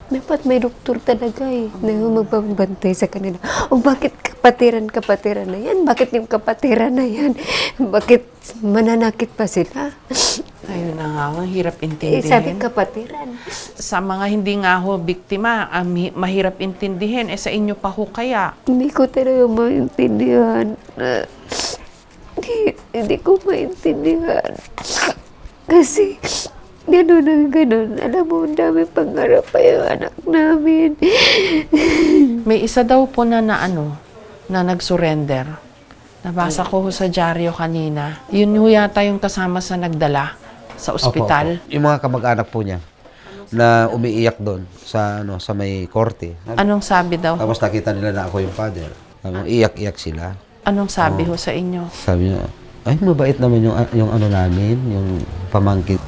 Dapat may doktor talaga na magbabantay sa kanila. O bakit kapatiran na yan? Bakit yung kapatiran na yan? Bakit mananakit pa sila? Ayun na nga, ang hirap intindihin. Sabi kapatiran. Sa mga hindi nga ho biktima, mahirap intindihin. Sa inyo pa ho kaya? Hindi ko talaga maintindihan. Hindi ko maintindihan. Kasi, gano'n. Alam mo, ang dami pangarap pa yung anak namin. May isa daw po na nag-surrender. Nabasa ko ho sa dyaryo kanina. Yun ho yata yung kasama sa nagdala sa ospital. Opo. Yung mga kamag-anak po niya na umiiyak doon sa may korte. Anong sabi daw? Tapos nakita nila na ako yung father. Iyak-iyak sila. Anong sabi ho sa inyo? Sabi niya, ay mabait naman yung namin, yung pamangkin.